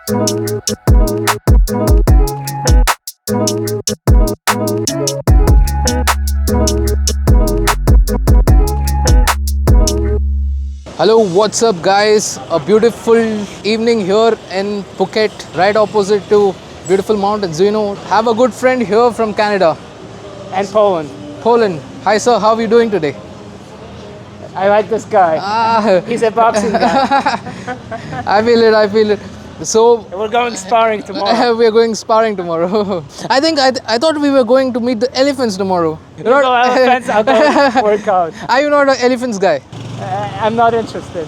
Hello, what's up guys? A beautiful evening here in Phuket, right opposite to beautiful mountains. Have a good friend here from Canada. And Poland. Poland. Hi sir, how are you doing today? I like this guy. He's a boxing guy. I feel it. So We're going sparring tomorrow. we're going sparring tomorrow. I thought we were going to meet the elephants tomorrow. You go elephants, I'll go work out. Are you not an elephants guy? I'm not interested.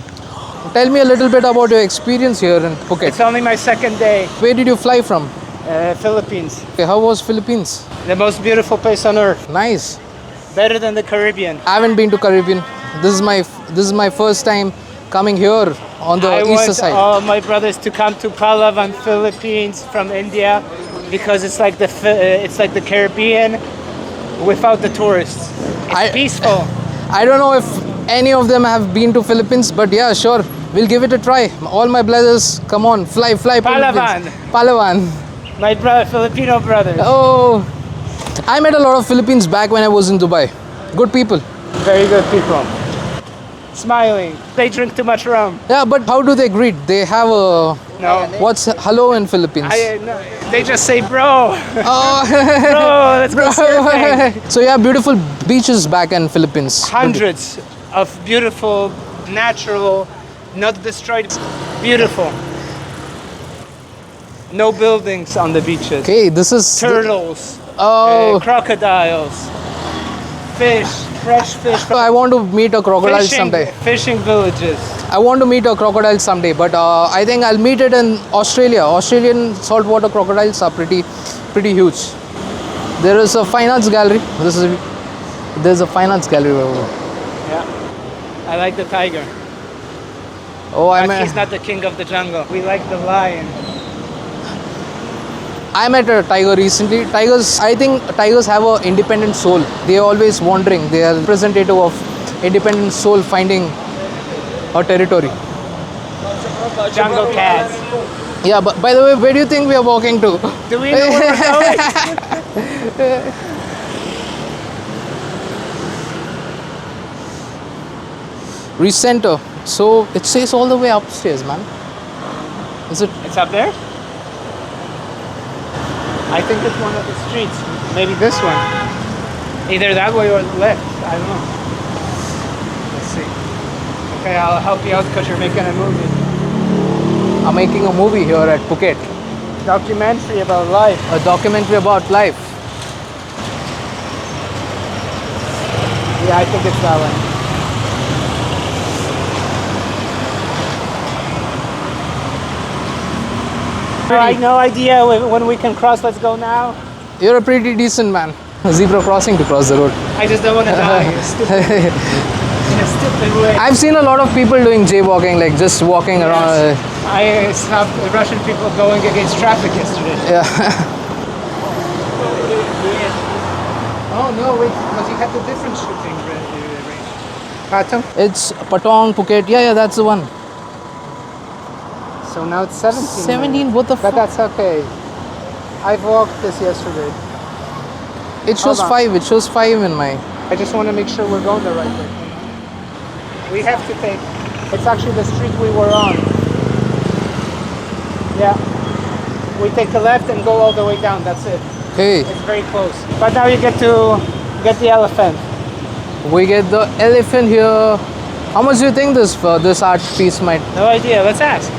Tell me a little bit about your experience here in Phuket. It's only my second day. Where did you fly from? Philippines. Okay, how was Philippines? The most beautiful place on earth. Nice. Better than the Caribbean. I haven't been to Caribbean. This is my first time coming here on the I eastern want side. all my brothers to come to Palawan, Philippines from India because it's like the Caribbean without the tourists. It's peaceful. I don't know if any of them have been to Philippines, but yeah, sure. We'll give it a try. All my brothers, come on, fly Palawan. Philippines. Palawan. My Filipino brothers. Oh, I met a lot of Philippines back when I was in Dubai. Good people. Very good people. Smiling. They drink too much rum. Yeah, but how do they greet? They have a... No. What's hello in Philippines? No, they just say bro. Oh. Bro, let's go surfing. So yeah, beautiful beaches back in Philippines. Hundreds of beautiful, natural, not destroyed, beautiful. No buildings on the beaches. Okay, this is... Turtles. Oh. Crocodiles. Fish. Fresh fish. I want to meet a crocodile someday. Fishing villages. I want to meet a crocodile someday, but I think I'll meet it in Australia. Australian saltwater crocodiles are pretty huge. There is a fine arts gallery. There's a fine arts gallery over there. Yeah. I like the tiger. Oh, But he's not the king of the jungle. We like the lion. I met a tiger recently. I think tigers have an independent soul. They are always wandering. They are representative of independent soul finding a territory. Jungle cats. Yeah, but by the way, where do you think we are walking to? Do we know where we're going? Recenter. So it says all the way upstairs, man. Is it? It's up there? I think it's one of the streets. Maybe this one. Either that way or left. I don't know. Let's see. Okay, I'll help you out because you're making a movie. I'm making a movie here at Phuket. Documentary about life. A documentary about life. Yeah, I think it's that one. I have no idea when we can cross. Let's go now. You're a pretty decent man. A zebra crossing to cross the road. I just don't want to die in a stupid way. I've seen a lot of people doing jaywalking, like just walking around. I stopped Russian people going against traffic yesterday. Yeah. Oh no, wait, because you had the different shooting range. Patong? It's Patong, Phuket. Yeah, that's the one. So now it's 17. 17? What the But fuck? that's okay. I've walked this yesterday. It shows Hold on. 5. It shows 5 in my... I just want to make sure we're going the right way. We have to take... It's actually the street we were on. Yeah. We take the left and go all the way down. That's it. Hey, It's very close. But now you get the elephant. we get the elephant here. How much do you think this art piece might... No idea. Let's ask.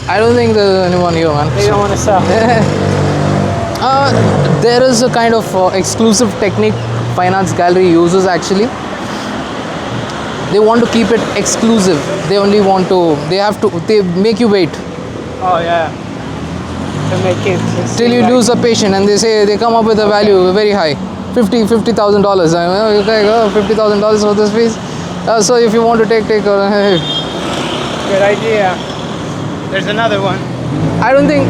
I don't think there's anyone here, man. They don't want to sell. There is a kind of exclusive technique fine arts gallery uses actually. They want to keep it exclusive. They make you wait Oh yeah. To make it till you lose a patient, and they come up with a value very high, $50,000. Okay, $50,000 for this piece. So if you want to take. Good idea. There's another one. I don't think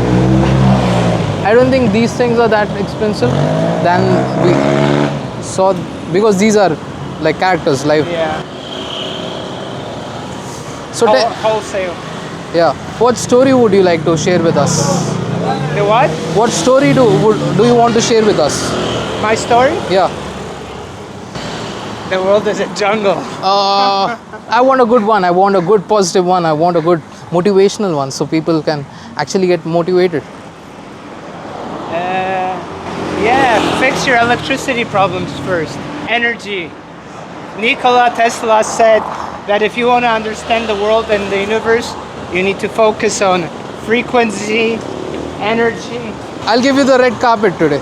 I don't think these things are that expensive. Than we saw, because these are like characters live. Yeah. So Wholesale. yeah, what story would you like to share with us? The what? What story do you want to share with us? My story? Yeah. The world is a jungle. I want a good one. I want a good positive one. I want a good motivational one, so people can actually get motivated. Yeah, fix your electricity problems first. Energy. Nikola Tesla said that if you want to understand the world and the universe, you need to focus on frequency, energy. I'll give you the red carpet today.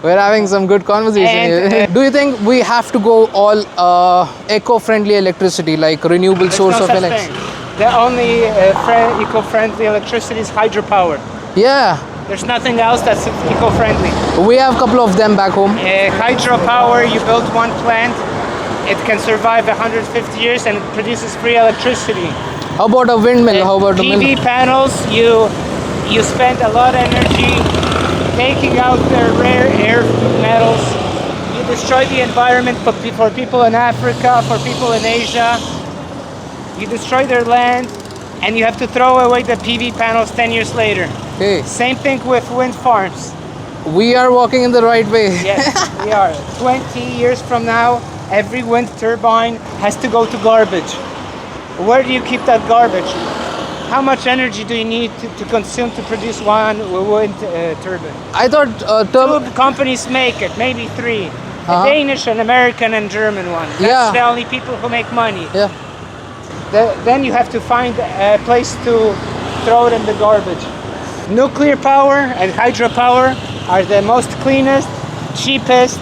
We're having some good conversation And, here. Do you think we have to go all eco-friendly electricity, like renewable There's source no of such electricity? thing. The only eco-friendly electricity is hydropower. Yeah, There's nothing else that's eco-friendly. we have a couple of them back home. Hydropower, you build one plant, it can survive 150 years and it produces free electricity. How about a windmill? How about a PV mill? panels, you spend a lot of energy taking out the rare earth metals. You destroy the environment for people in Africa, for people in Asia. You destroy their land, and you have to throw away the PV panels 10 years later. Okay, Same thing with wind farms. we are walking in the right way. Yes, we are. 20 years from now, every wind turbine has to go to garbage. Where do you keep that garbage? How much energy do you need to consume to produce one wind turbine? I thought Two companies make it, maybe three. A Danish, an American, and German one. That's Yeah. the only people who make money. yeah. Then you have to find a place to throw it in the garbage. Nuclear power and hydropower are the most cleanest, cheapest,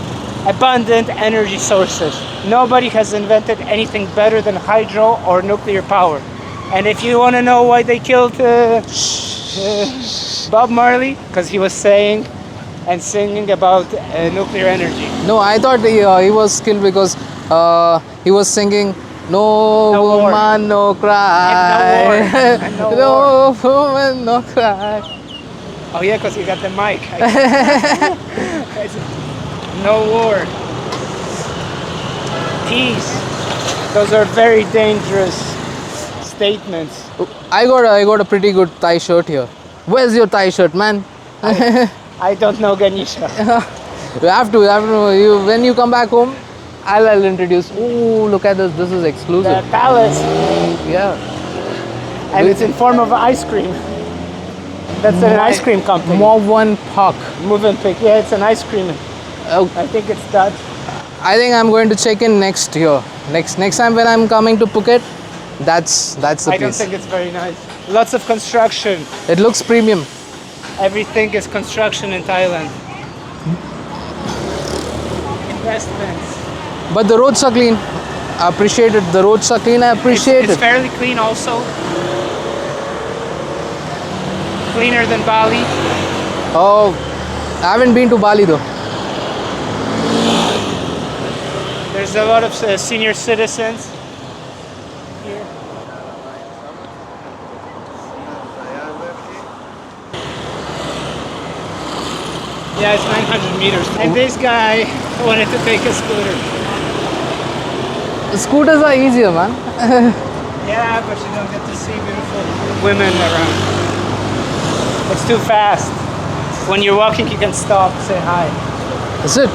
abundant energy sources. Nobody has invented anything better than hydro or nuclear power. And if you want to know why they killed Bob Marley, because he was saying and singing about nuclear energy. No, I thought he was killed because he was singing "No, No war. woman, no cry, And no war. no woman, no cry." Oh yeah, because you got the mic. No war. Peace. Those are very dangerous statements. I got a pretty good Thai shirt here. Where's your Thai shirt, man? I don't know Ganesha. You have to. When you come back home, I'll introduce. Oh, look at this. This is The exclusive. palace. Yeah. And it's in form of ice cream. That's an ice cream company. Morvan Park. Movenpick. Yeah, it's an ice cream. Oh, I think it's Dutch. I think I'm going to check in next year. Next time when I'm coming to Phuket, that's the I don't place. think it's very nice. Lots of construction. It looks premium. Everything is construction in Thailand. Investments. But the roads are clean. I appreciate it. The roads are clean. I appreciate It's it. fairly clean also. Cleaner than Bali. Oh, I haven't been to Bali though. There's a lot of senior citizens here. Yeah, it's 900 meters. And this guy wanted to take a scooter. The scooters are easier, man. Yeah, but you don't get to see beautiful women around. It's too fast. When you're walking, you can stop, say hi. Is it?